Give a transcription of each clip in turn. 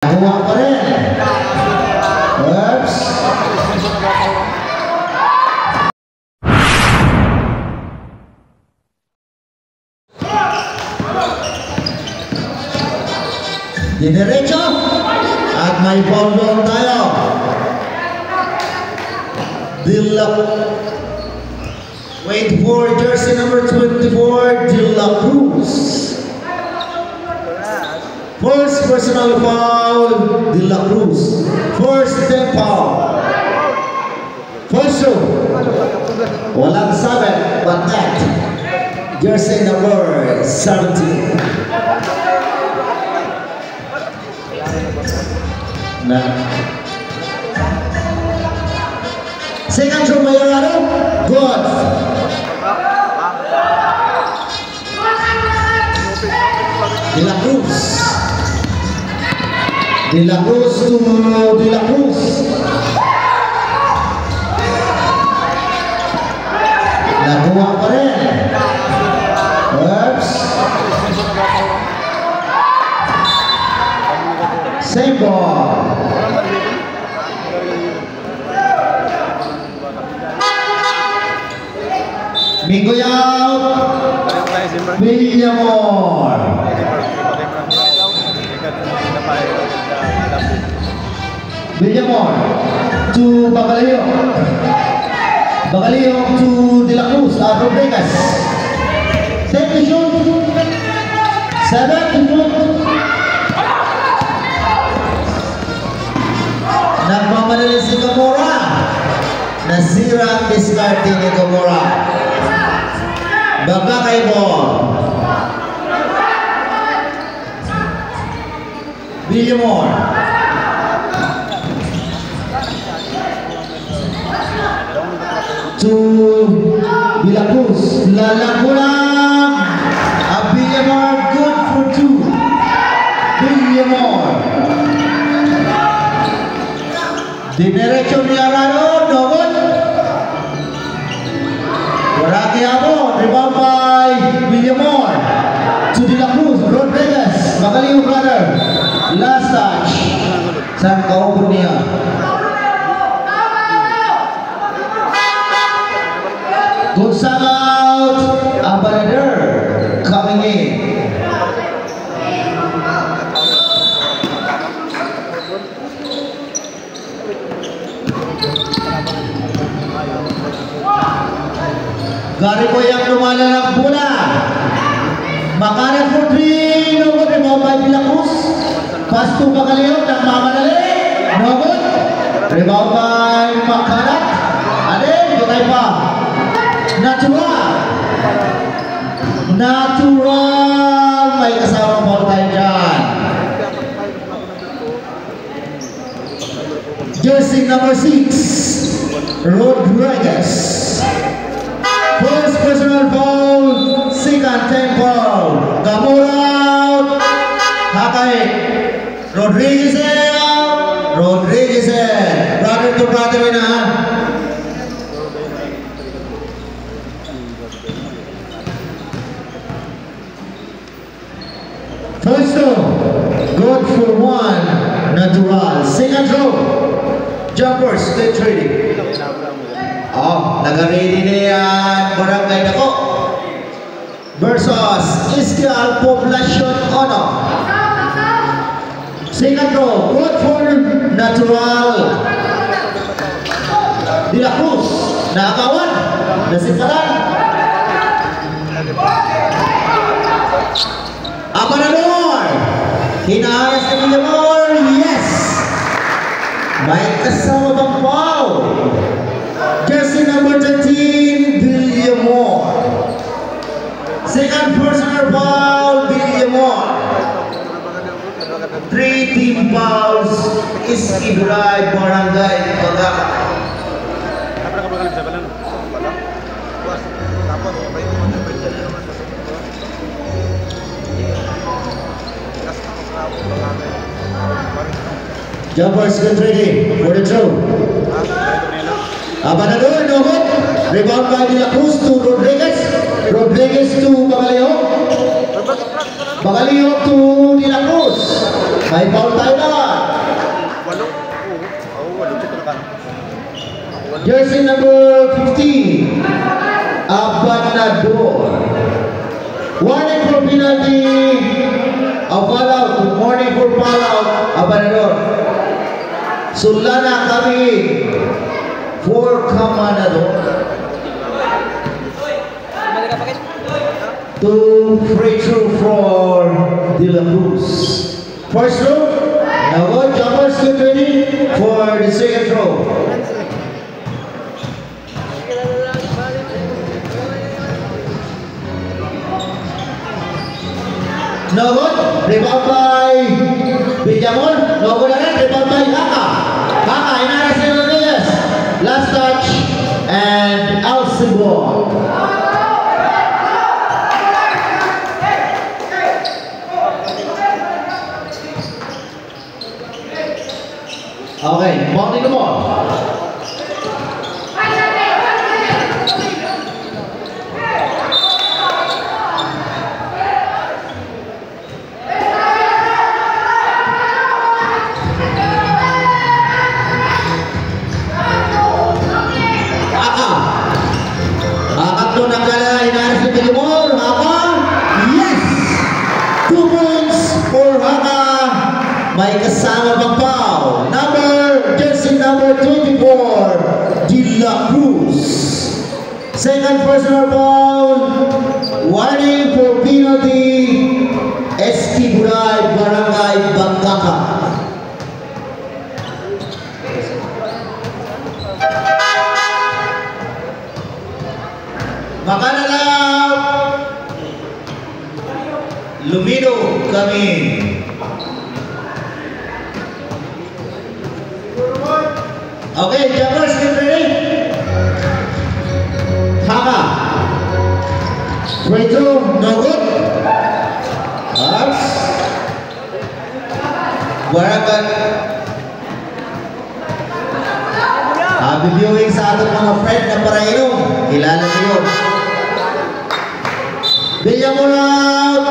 Nakuha pa rin. Oops. Dinerecho. At may foul doon tayo. Wait for jersey number 24, De La Cruz. First personal foul, De La Cruz. First step foul. First show. Walang sabi, but net. Jersey number 17. Second show, Mayorado. Good. De La Cruz. De La Cruz to De La Cruz. Nakuha pa rin. Oops. Same ball. Mingoy out. Villamor. Villamor to Bacalio. Bacalio to De La Cruz. Rodriguez. 10 to shoot. 7 to shoot. Nagmamadali si Gamora. Nasira ang diskarte ni Gamora. Baka kay ball. Villamor. To De La Cruz. Lalakulang. Villamor good for 2. Villamor. Dinerecho ni Arano. No good. Waraki Amo. Rebound by Villamor. To De La Cruz. Rodriguez. Bacalio brother. Last touch. Saan kaupo niya? Good side out. Abanader coming in. Gary ko yung lumala ng bola. Makanan for 3. No good. Rebound by De La Cruz. Pass to Bacalio. Nagmamadali. No good. Rebound by Makanan. Alin. Gitay pa. Natural. Natural. May kasama ball tayo dyan. Jersey number 6. Rodriguez. First personal foul. Second time foul. Gamora out. Hakay. Rodriguez out. Rodriguez out. Brother to brother na. First throw, good for 1, natural. Second throw, jumpers, stay trading. Oh, nag-ready na yan, Barangay Dako. Versus Iskal Poblacion Ono. Second throw, good for natural. De La Cruz, nakakawan, nasipalan. Abanador! Hinaharas na Villamor! Yes! May kasama bang foul? Jersey number 13, Villamor. Second personal foul, Villamor. 3 team fouls, Iskibray, Barangay Bagaca. Jumpers get ready for the throw. Abanador, no good. Rebound by De La Cruz to Rodriguez. Rodriguez to Bacalio. Bagaliyok to De La Cruz. May foul tayo na. Jersey number 15, Abanador. Warning for penalty. A foul out. Warning for foul out. Abanador. Sulana kami for Camanador. Two free throw for De La Cruz. First throw. Now what? Jumpers get ready for the second throw. No good. Rebound by Benjamin. No good again. Rebound by Haka. Haka, Inaras Hernandez. Last touch and Alcibor. Okay, mounting the ball. May kasama pang foul. Jersey number 24, De La Cruz. Second personal foul. Warning for penalty. Estiburay, Barangay Bangkaka. Makanalap. Lumino kami. Okay, jumpers, get ready. Haka. Free throw, no good. Ups. Waragan. Happy viewing sa ating mga friend na parainom. Kilala niyo. Bigyan mo lang.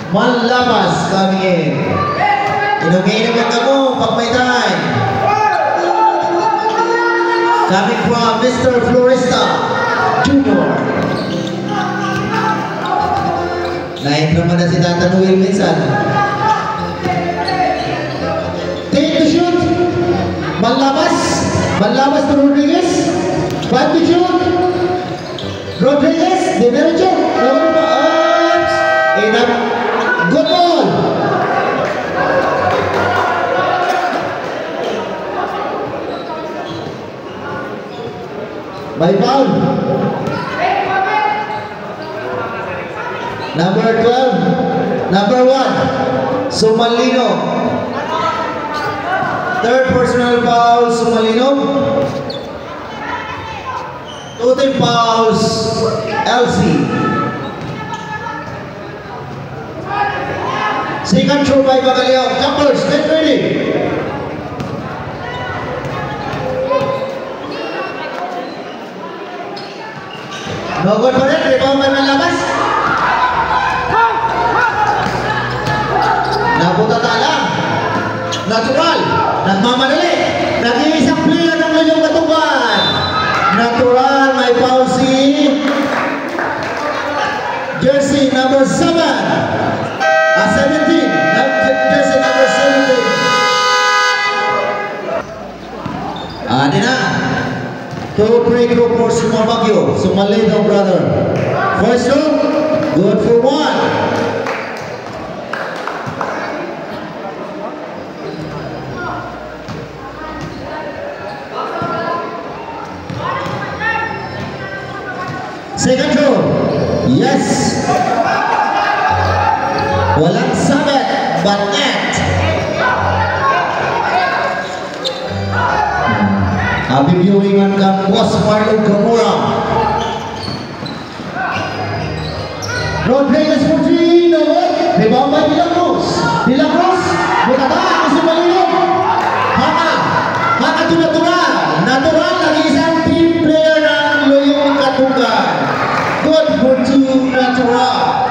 Manlabas kami. Inom-inom ka mo pag may time. Coming from Mr. Florista Jr. Na-intro mo na si Tata Noel minsan. Take the shoot. Manlabas. Manlabas to Rodriguez. Back to shoot. Rodriguez. Derecho. Ups. Enough. Good ball. By foul. Number 12. Number 1. Sumalino. Third personal foul, Sumalino. Two team fouls, LC. Second throw by Bagaliao. Jumpers, get ready. No good for it. Rebound by Manlabas. Nabutata lang. Natural. Nagmamadali. Nag-iisang player ng Layong Katuban. Natural. May foul si Jersey number 7. 17. Jersey number 17. Adi na. Two free throw for Sumabagyo, Sumalino brother. First throw, good for 1. Second throw, yes. Walang sabit, but net. Happy viewing on the Boss Marlo Gamura. Rodriguez for 3, no good. Rebound by De La Cruz. De La Cruz, butata, Sumalino. Haka. Haka to natural. Natural, nag-iisang team player ng Layong Katuban. Good for 2, natural.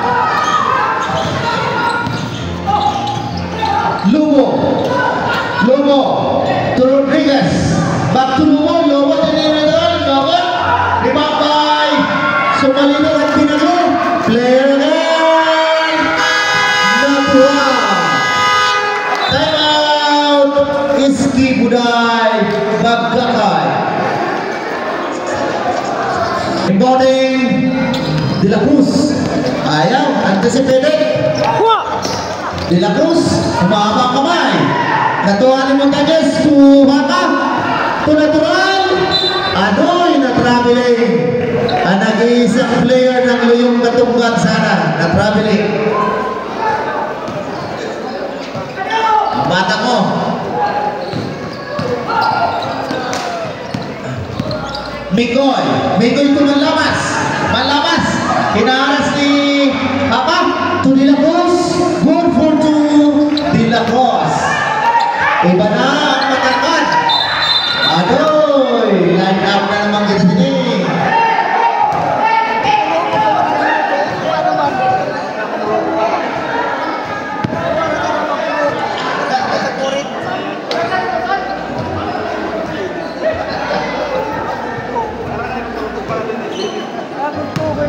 Tumalino at pinalo. Player again. Natural. Time out. Iski Buday. Bagakay. Rebounding. De La Cruz. Ayaw. Anticipated. De La Cruz. Umama kamay. Natuwa ni Montañez. Tuhaka. To natural. Ano'y na-traveling. Ang nag-iisang player ng Luyong Katunggan sana. Na-traveling. Ang bata ko. Mikoy. Mikoy ito manlamas. Manlamas. Hinaharas ni Hapa. To De La Cruz. Good for two. De La Cruz. Iba na ang matangkan. Adoy. Line up na naman kita sini.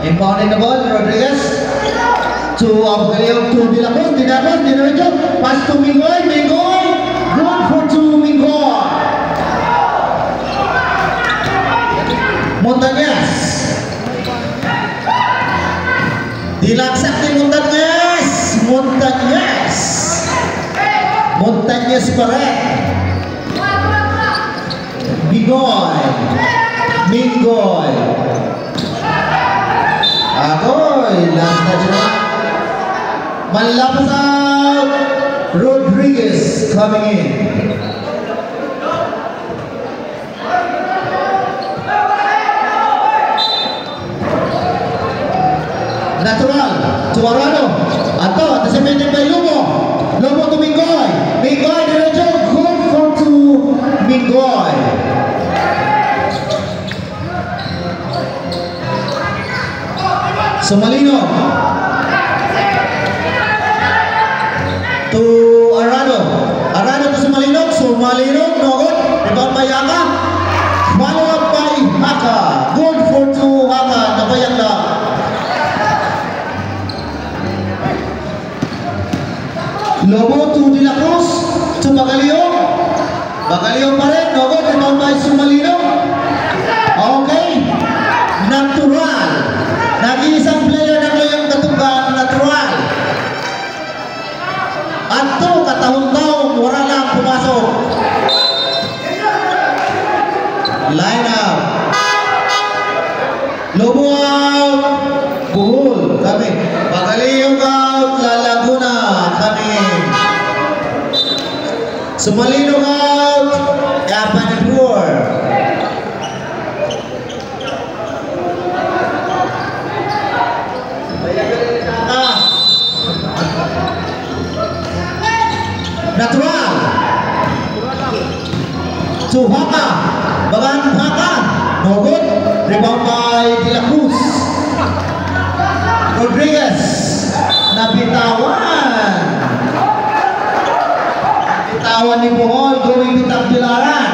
Impounding the ball, Rodriguez. To Abgaleo, to De La Cruz, De La Cruz, De La Cruz. Pass to Mingoy, Mingoy. Good for two, Mingoy. Montañez. Dilaksak ni Montañez. Montañez. Montañez pa rin. Mingoy. Mingoy. Agoy. Last touch na. Malapas out. Rodriguez coming in. Natural to Arano. Ato, anticipated by Lobo. Lobo to Mingoy. Mingoy, diretso. Good for two. Mingoy. Sumalino. To Arano. Arano to Sumalino. Sumalino. No good. Rebound by Haka. Follow up by Haka. Good for two. Haka. Nabayang lang. Lobo to De La Cruz. To Bagalio. Bagalio pa rin. No good. Rebound by Sumalino. Okay. Natural. Nag-iisang player ng Luyong Katunggan. Natural. At to, katahong-tahong, wala lang pumasok. Line up. Lobo out. Buhol. Kami. Bagaliyong out. Lalaguna. Kami. Sumalino out. Yapan and Roar. Natural. To Haka. Bagan Haka. No good. Rebound by De La Cruz. Rodriguez. Nabitawan. Nabitawan ni Bohol. Going to Tagbilaran.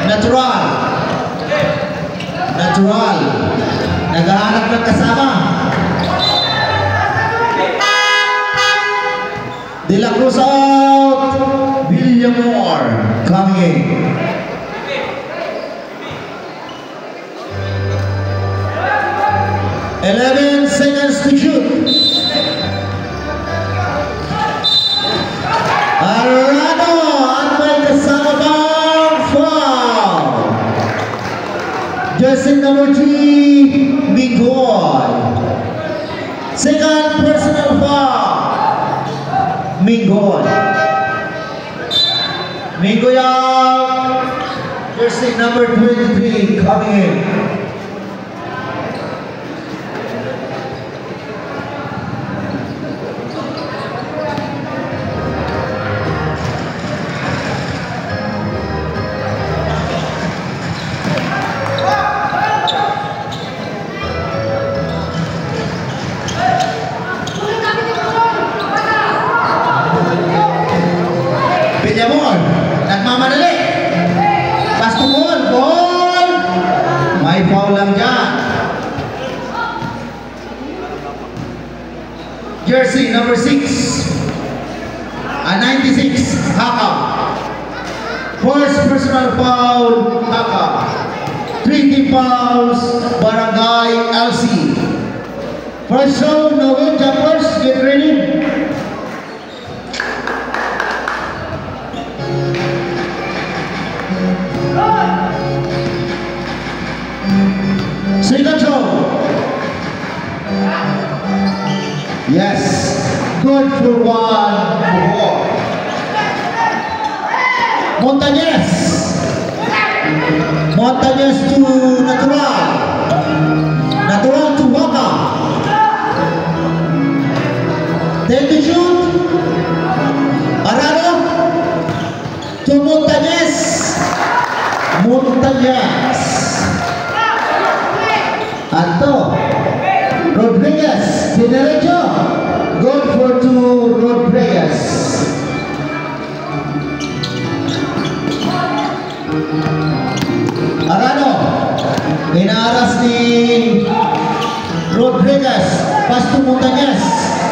Natural. Natural. Naghahanap ng kasama. De La Cruz out. Villamor coming in. Eleven seconds to shoot. Arano at may kasama bang foul. Jersey number 3, Mingoy. Second personal foul. Mingoy. Mingoy out. Jersey number 23 coming in. Jersey number 6. 96, Haka. First personal foul, Haka. 3 team fouls, Barangay LC. First show, no good, jumpers, get ready. Second show. Yes, good for 1. Montañez. Montañez to Natural. Natural to Waka. Take the shoot. Arano to Montañez. Montañez. Anto. Rodriguez. De derecho. Good for 2, Rodriguez. Arano. Inaaras ni Rodriguez. Pass to Montañez.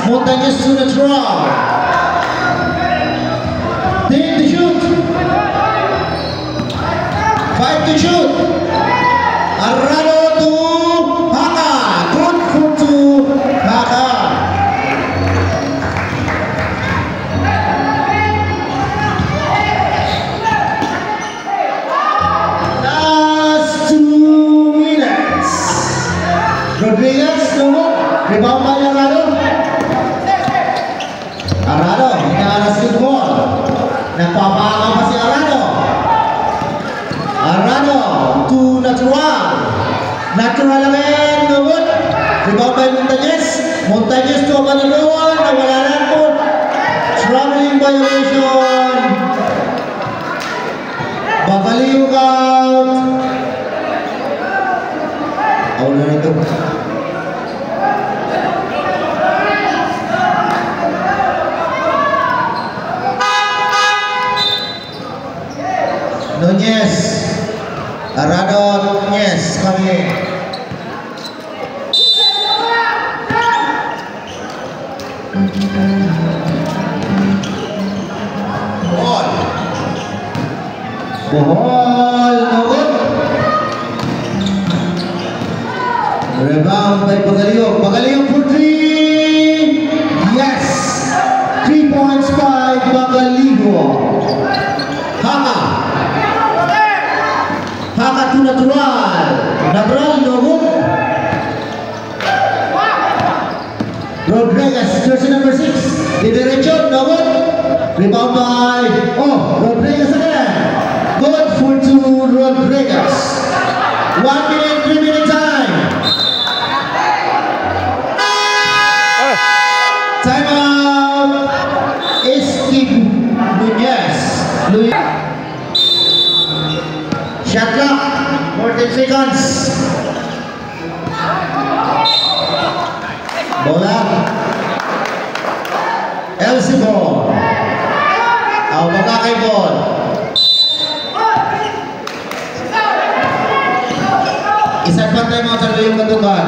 Montañez to the draw. Take the shoot. 5 to shoot. Arano to Haka. Good for 2, Haka. Rodriguez, no? Rebound by Arano. Arano, inaaras yung ball. Nagpapaka pa si Arano. Arano, to Natural. Natural again, no good. Rebound by Montañez. Montañez to Manaloan. Nawala na po. Traveling violation. Babaliw out. Awala na ito. Nunez. Arano Nunez kami. Ball. Ball. No good. Rebound by Bagaliog. Bagaliog for 3. Yes. 3 points by Bagaliog. Haka. Haka to Natural. Natural, no good. Rodriguez, jersey number 6. De derecho, no good. Rebound by, Rodriguez again. Good for 2, Rodriguez. 1 minute, 3 minute time. Time out. Steve Nunez. Shot clock, 14 seconds. Bola. LC ball. Makakay ball. Isang pantay mga sarili yung katukan.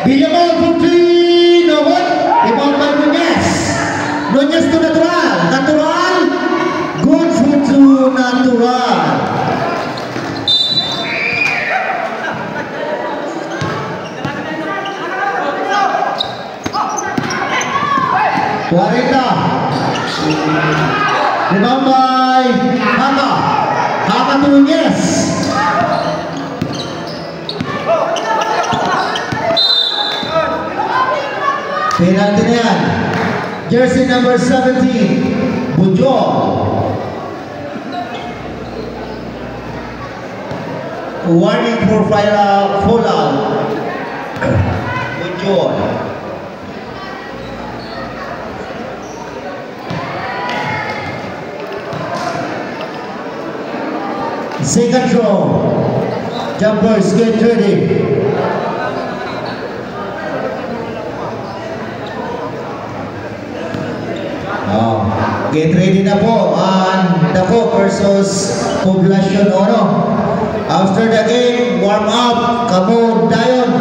Bigyan mo for 3. No good. Rebound by Nunez. Nunez to Natural. Natural. Good for 2, Natural. Kuarita. Rebound by Haka. Haka to Nunez. Penalty na yan. Jersey number 17, Bujol. Warning for full out. Bujol. Second throw. Jumpers, get ready. Get ready na po ang Dako versus Poblacion Oro. After the game, warm up, Kamo Dayon.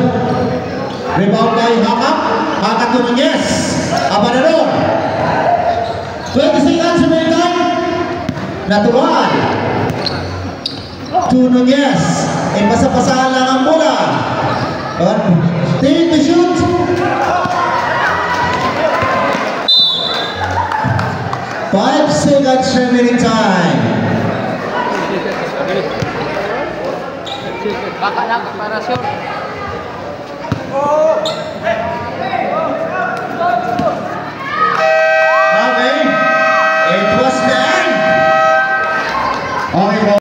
Rebound by Hakap. Hakap to Nunez. Abanador. 20 seconds remaining time. Natural. To Nunez. Pasa-pasahan lang ang bola. Team to shoot. Five seconds remaining time. Baka lang para sure. Okay. It was the end. Okay.